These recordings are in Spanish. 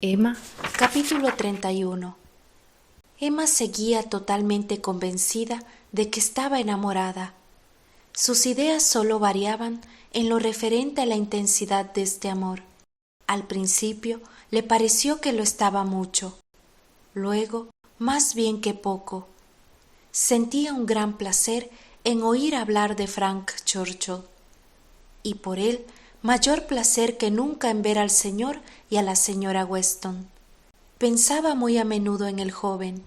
Emma, capítulo 31. Emma seguía totalmente convencida de que estaba enamorada. Sus ideas solo variaban en lo referente a la intensidad de este amor. Al principio le pareció que lo estaba mucho, luego más bien que poco. Sentía un gran placer en oír hablar de Frank Churchill, y por él mayor placer que nunca en ver al señor y a la señora Weston. Pensaba muy a menudo en el joven,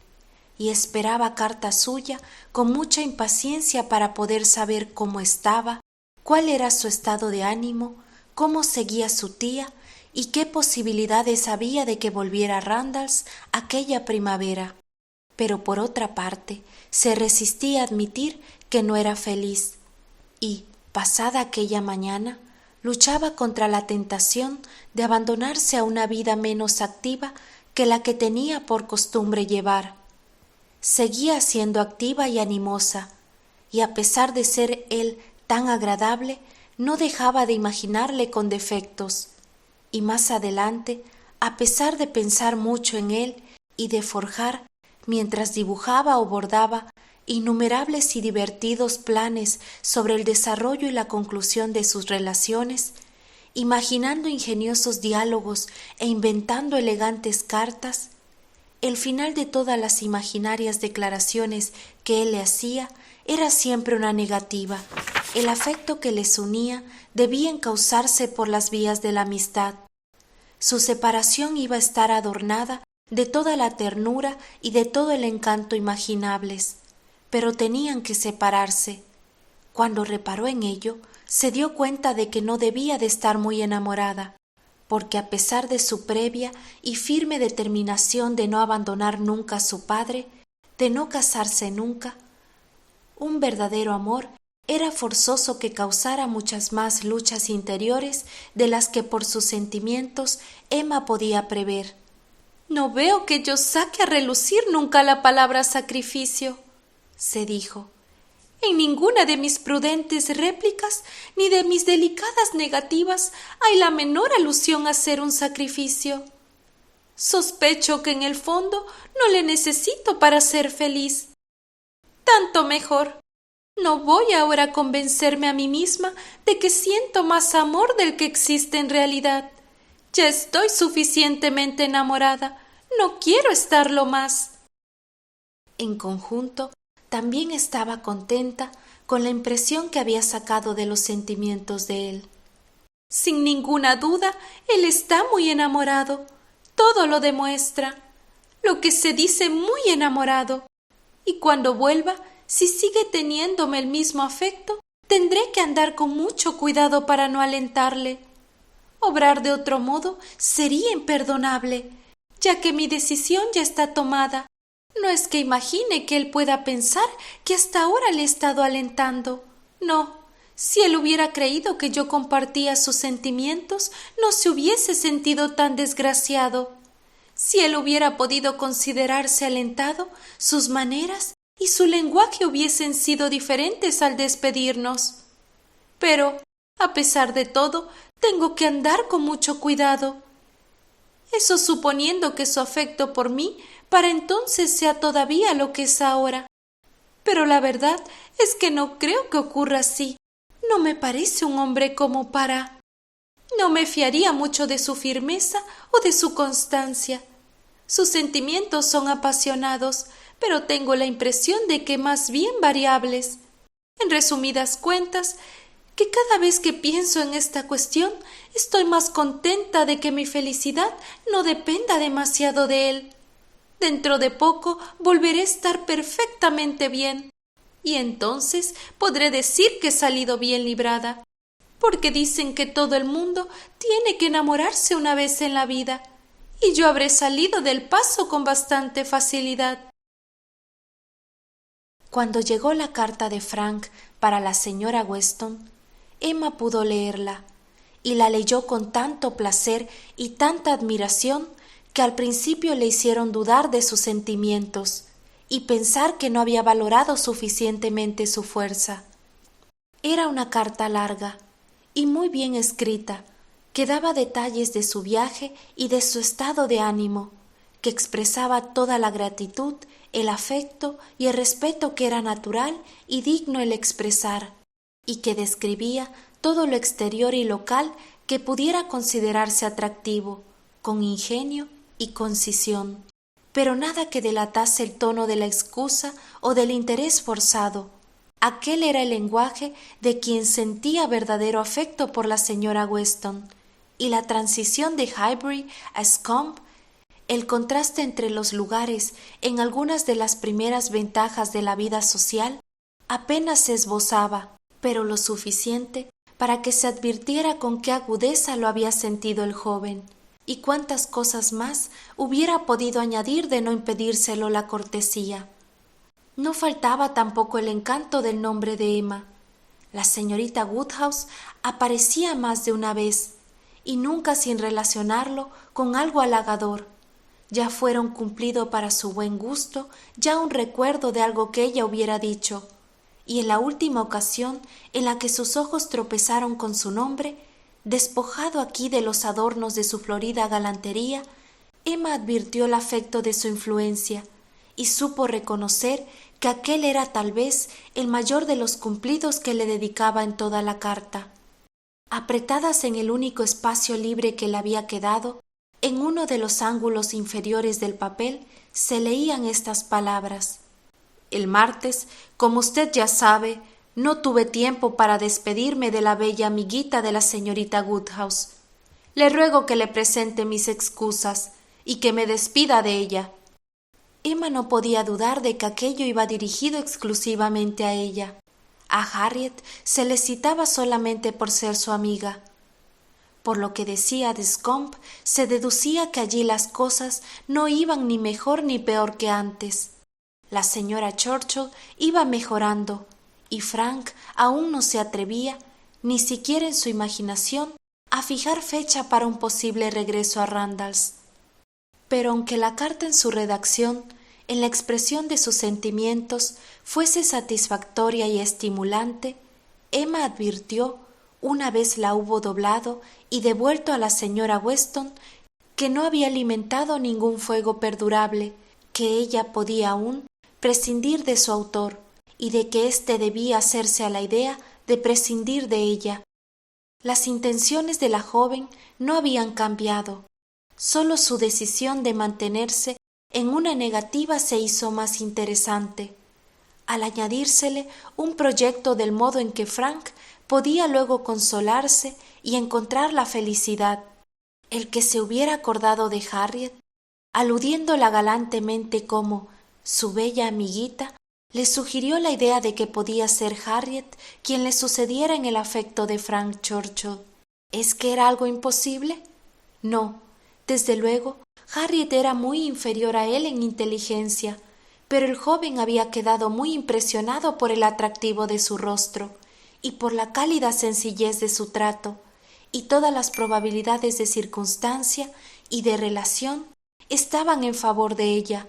y esperaba carta suya con mucha impaciencia para poder saber cómo estaba, cuál era su estado de ánimo, cómo seguía su tía y qué posibilidades había de que volviera a Randalls aquella primavera. Pero por otra parte se resistía a admitir que no era feliz, y, pasada aquella mañana, luchaba contra la tentación de abandonarse a una vida menos activa que la que tenía por costumbre llevar. Seguía siendo activa y animosa, y a pesar de ser él tan agradable, no dejaba de imaginarle con defectos, y más adelante, a pesar de pensar mucho en él y de forjar, mientras dibujaba o bordaba, innumerables y divertidos planes sobre el desarrollo y la conclusión de sus relaciones, imaginando ingeniosos diálogos e inventando elegantes cartas, el final de todas las imaginarias declaraciones que él le hacía era siempre una negativa. El afecto que les unía debía encauzarse por las vías de la amistad. Su separación iba a estar adornada de toda la ternura y de todo el encanto imaginables, pero tenían que separarse. Cuando reparó en ello, se dio cuenta de que no debía de estar muy enamorada, porque a pesar de su previa y firme determinación de no abandonar nunca a su padre, de no casarse nunca, un verdadero amor era forzoso que causara muchas más luchas interiores de las que por sus sentimientos Emma podía prever. «No veo que yo saque a relucir nunca la palabra sacrificio», se dijo. «En ninguna de mis prudentes réplicas ni de mis delicadas negativas hay la menor alusión a hacer un sacrificio. Sospecho que en el fondo no le necesito para ser feliz. Tanto mejor. No voy ahora a convencerme a mí misma de que siento más amor del que existe en realidad. Ya estoy suficientemente enamorada. No quiero estarlo más». En conjunto, también estaba contenta con la impresión que había sacado de los sentimientos de él. Sin ninguna duda, él está muy enamorado. Todo lo demuestra. Lo que se dice muy enamorado. Y cuando vuelva, si sigue teniéndome el mismo afecto, tendré que andar con mucho cuidado para no alentarle. Obrar de otro modo sería imperdonable, ya que mi decisión ya está tomada. No es que imagine que él pueda pensar que hasta ahora le he estado alentando. No, si él hubiera creído que yo compartía sus sentimientos, no se hubiese sentido tan desgraciado. Si él hubiera podido considerarse alentado, sus maneras y su lenguaje hubiesen sido diferentes al despedirnos. Pero, a pesar de todo, tengo que andar con mucho cuidado. Eso suponiendo que su afecto por mí para entonces sea todavía lo que es ahora. Pero la verdad es que no creo que ocurra así. No me parece un hombre como para... No me fiaría mucho de su firmeza o de su constancia. Sus sentimientos son apasionados, pero tengo la impresión de que más bien variables. En resumidas cuentas, que cada vez que pienso en esta cuestión, estoy más contenta de que mi felicidad no dependa demasiado de él. Dentro de poco volveré a estar perfectamente bien, y entonces podré decir que he salido bien librada, porque dicen que todo el mundo tiene que enamorarse una vez en la vida, y yo habré salido del paso con bastante facilidad. Cuando llegó la carta de Frank para la señora Weston, Emma pudo leerla, y la leyó con tanto placer y tanta admiración que al principio le hicieron dudar de sus sentimientos y pensar que no había valorado suficientemente su fuerza. Era una carta larga y muy bien escrita, que daba detalles de su viaje y de su estado de ánimo, que expresaba toda la gratitud, el afecto y el respeto que era natural y digno el expresar, y que describía todo lo exterior y local que pudiera considerarse atractivo, con ingenio y concisión, pero nada que delatase el tono de la excusa o del interés forzado. Aquel era el lenguaje de quien sentía verdadero afecto por la señora Weston, y la transición de Highbury a Scombe, el contraste entre los lugares en algunas de las primeras ventajas de la vida social, apenas se esbozaba, pero lo suficiente para que se advirtiera con qué agudeza lo había sentido el joven, y cuántas cosas más hubiera podido añadir de no impedírselo la cortesía. No faltaba tampoco el encanto del nombre de Emma. La señorita Woodhouse aparecía más de una vez, y nunca sin relacionarlo con algo halagador, ya fuera un cumplido para su buen gusto, ya un recuerdo de algo que ella hubiera dicho, y en la última ocasión en la que sus ojos tropezaron con su nombre, despojado aquí de los adornos de su florida galantería, Emma advirtió el afecto de su influencia y supo reconocer que aquel era tal vez el mayor de los cumplidos que le dedicaba en toda la carta. Apretadas en el único espacio libre que le había quedado, en uno de los ángulos inferiores del papel se leían estas palabras: «El martes, como usted ya sabe, no tuve tiempo para despedirme de la bella amiguita de la señorita Woodhouse. Le ruego que le presente mis excusas y que me despida de ella». Emma no podía dudar de que aquello iba dirigido exclusivamente a ella. A Harriet se le citaba solamente por ser su amiga. Por lo que decía de Scombe, se deducía que allí las cosas no iban ni mejor ni peor que antes. La señora Churchill iba mejorando, y Frank aún no se atrevía, ni siquiera en su imaginación, a fijar fecha para un posible regreso a Randalls. Pero aunque la carta en su redacción, en la expresión de sus sentimientos, fuese satisfactoria y estimulante, Emma advirtió, una vez la hubo doblado y devuelto a la señora Weston, que no había alimentado ningún fuego perdurable, que ella podía aún prescindir de su autor, y de que éste debía hacerse a la idea de prescindir de ella. Las intenciones de la joven no habían cambiado, solo su decisión de mantenerse en una negativa se hizo más interesante, al añadírsele un proyecto del modo en que Frank podía luego consolarse y encontrar la felicidad, el que se hubiera acordado de Harriet, aludiéndola galantemente como su bella amiguita, le sugirió la idea de que podía ser Harriet quien le sucediera en el afecto de Frank Churchill. ¿Es que era algo imposible? No, desde luego, Harriet era muy inferior a él en inteligencia, pero el joven había quedado muy impresionado por el atractivo de su rostro y por la cálida sencillez de su trato, y todas las probabilidades de circunstancia y de relación estaban en favor de ella.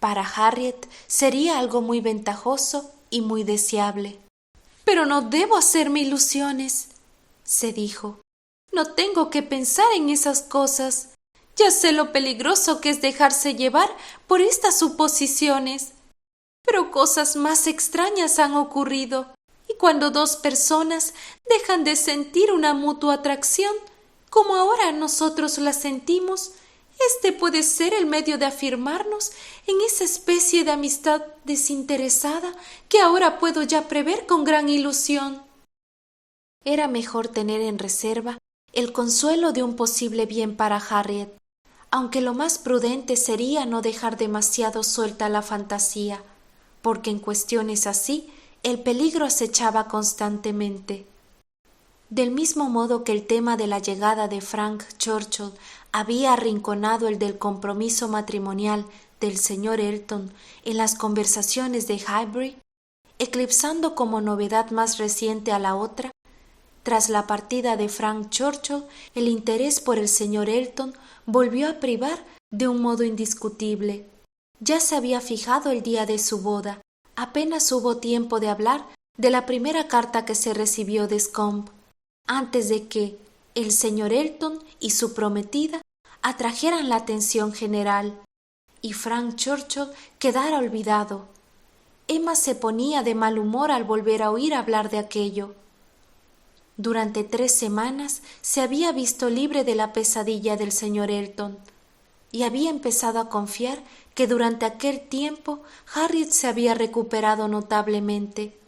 Para Harriet sería algo muy ventajoso y muy deseable. «Pero no debo hacerme ilusiones», se dijo. «No tengo que pensar en esas cosas. Ya sé lo peligroso que es dejarse llevar por estas suposiciones. Pero cosas más extrañas han ocurrido, y cuando dos personas dejan de sentir una mutua atracción, como ahora nosotros la sentimos, este puede ser el medio de afirmarnos en esa especie de amistad desinteresada que ahora puedo ya prever con gran ilusión». Era mejor tener en reserva el consuelo de un posible bien para Harriet, aunque lo más prudente sería no dejar demasiado suelta la fantasía, porque en cuestiones así el peligro acechaba constantemente. Del mismo modo que el tema de la llegada de Frank Churchill había arrinconado el del compromiso matrimonial del señor Elton en las conversaciones de Highbury, eclipsando como novedad más reciente a la otra, tras la partida de Frank Churchill, el interés por el señor Elton volvió a privar de un modo indiscutible. Ya se había fijado el día de su boda. Apenas hubo tiempo de hablar de la primera carta que se recibió de Scombe, antes de que, el señor Elton y su prometida atrajeran la atención general y Frank Churchill quedara olvidado. Emma se ponía de mal humor al volver a oír hablar de aquello. Durante 3 semanas se había visto libre de la pesadilla del señor Elton y había empezado a confiar que durante aquel tiempo Harriet se había recuperado notablemente.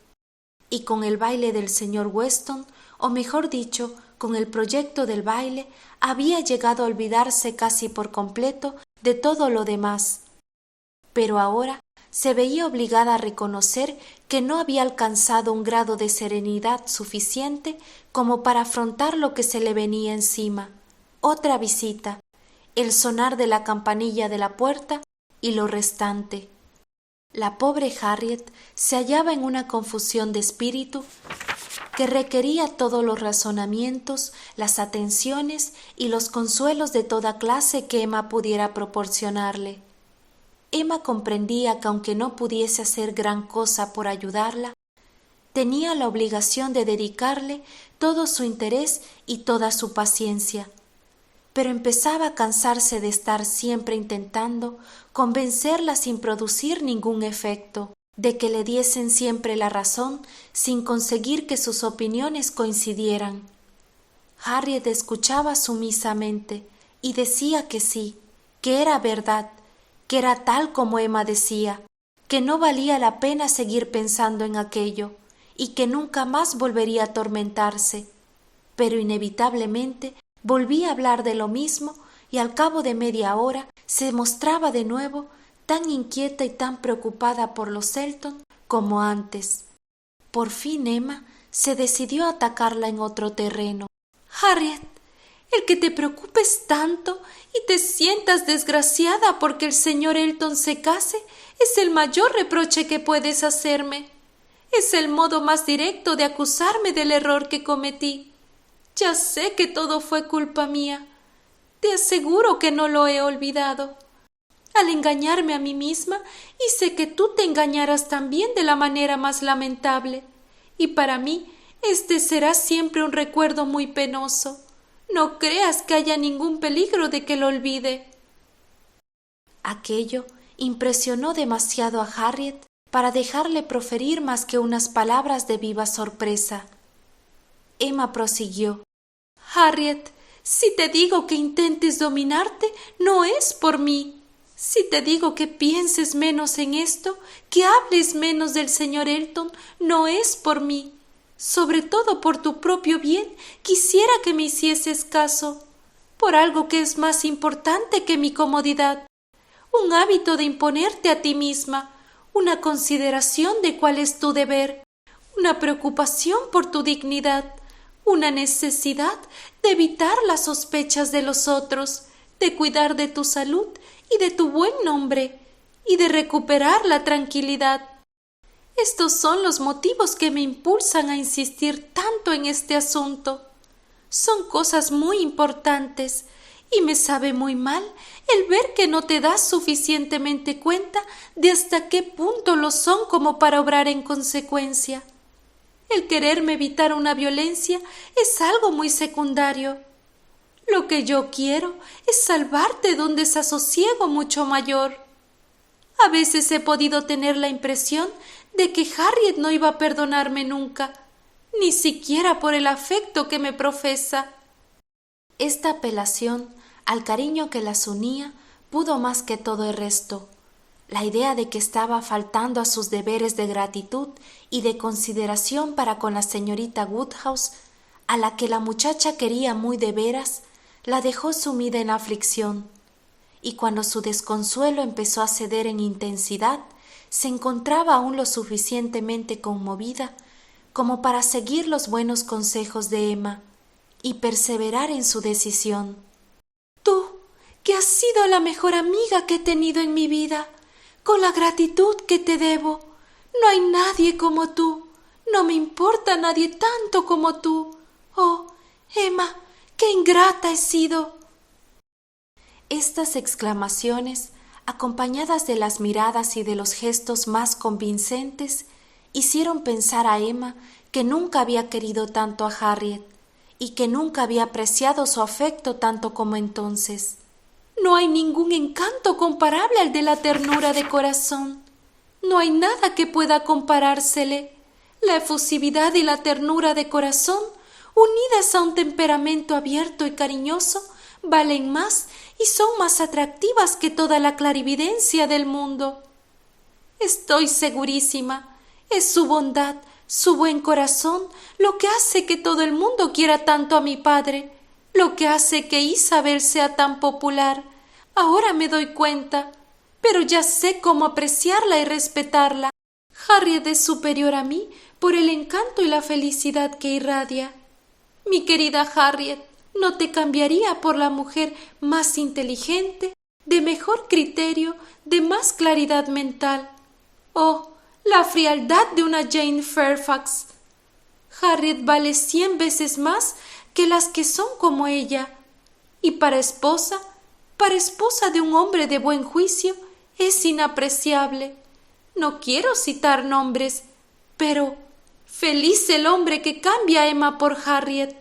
Y con el baile del señor Weston, o mejor dicho, con el proyecto del baile, había llegado a olvidarse casi por completo de todo lo demás. Pero ahora se veía obligada a reconocer que no había alcanzado un grado de serenidad suficiente como para afrontar lo que se le venía encima. Otra visita, el sonar de la campanilla de la puerta y lo restante. La pobre Harriet se hallaba en una confusión de espíritu que requería todos los razonamientos, las atenciones y los consuelos de toda clase que Emma pudiera proporcionarle. Emma comprendía que aunque no pudiese hacer gran cosa por ayudarla, tenía la obligación de dedicarle todo su interés y toda su paciencia. Pero empezaba a cansarse de estar siempre intentando convencerla sin producir ningún efecto, de que le diesen siempre la razón sin conseguir que sus opiniones coincidieran. Harriet escuchaba sumisamente y decía que sí, que era verdad, que era tal como Emma decía, que no valía la pena seguir pensando en aquello y que nunca más volvería a atormentarse. Pero inevitablemente volvía a hablar de lo mismo y al cabo de media hora se mostraba de nuevo tan inquieta y tan preocupada por los Elton como antes. Por fin Emma se decidió a atacarla en otro terreno. «Harriet, el que te preocupes tanto y te sientas desgraciada porque el señor Elton se case es el mayor reproche que puedes hacerme. Es el modo más directo de acusarme del error que cometí. Ya sé que todo fue culpa mía. Te aseguro que no lo he olvidado. Al engañarme a mí misma, hice que tú te engañaras también de la manera más lamentable. Y para mí, este será siempre un recuerdo muy penoso. No creas que haya ningún peligro de que lo olvide». Aquello impresionó demasiado a Harriet para dejarle proferir más que unas palabras de viva sorpresa. Emma prosiguió: «Harriet, si te digo que intentes dominarte, no es por mí. Si te digo que pienses menos en esto, que hables menos del señor Elton, no es por mí. Sobre todo por tu propio bien, quisiera que me hicieses caso, por algo que es más importante que mi comodidad, un hábito de imponerte a ti misma, una consideración de cuál es tu deber, una preocupación por tu dignidad, una necesidad de evitar las sospechas de los otros, de cuidar de tu salud y de tu buen nombre, y de recuperar la tranquilidad. Estos son los motivos que me impulsan a insistir tanto en este asunto. Son cosas muy importantes y me sabe muy mal el ver que no te das suficientemente cuenta de hasta qué punto lo son como para obrar en consecuencia. El quererme evitar una violencia es algo muy secundario. Lo que yo quiero es salvarte de un desasosiego mucho mayor. A veces he podido tener la impresión de que Harriet no iba a perdonarme nunca, ni siquiera por el afecto que me profesa». Esta apelación al cariño que las unía pudo más que todo el resto. La idea de que estaba faltando a sus deberes de gratitud y de consideración para con la señorita Woodhouse, a la que la muchacha quería muy de veras, la dejó sumida en aflicción. Y cuando su desconsuelo empezó a ceder en intensidad, se encontraba aún lo suficientemente conmovida como para seguir los buenos consejos de Emma y perseverar en su decisión. «Tú, que has sido la mejor amiga que he tenido en mi vida, con la gratitud que te debo, no hay nadie como tú, no me importa nadie tanto como tú. Oh, Emma, qué ingrata he sido». Estas exclamaciones, acompañadas de las miradas y de los gestos más convincentes, hicieron pensar a Emma que nunca había querido tanto a Harriet y que nunca había apreciado su afecto tanto como entonces. No hay ningún encanto comparable al de la ternura de corazón. No hay nada que pueda comparársele. La efusividad y la ternura de corazón, unidas a un temperamento abierto y cariñoso, valen más y son más atractivas que toda la clarividencia del mundo. Estoy segurísima, es su bondad, su buen corazón, lo que hace que todo el mundo quiera tanto a mi padre, lo que hace que Isabel sea tan popular. Ahora me doy cuenta, pero ya sé cómo apreciarla y respetarla. Harriet es superior a mí por el encanto y la felicidad que irradia. Mi querida Harriet, no te cambiaría por la mujer más inteligente, de mejor criterio, de más claridad mental. Oh, la frialdad de una Jane Fairfax. Harriet vale 100 veces más que las que son como ella, y para esposa de un hombre de buen juicio, es inapreciable. No quiero citar nombres, pero feliz el hombre que cambia a Emma por Harriet.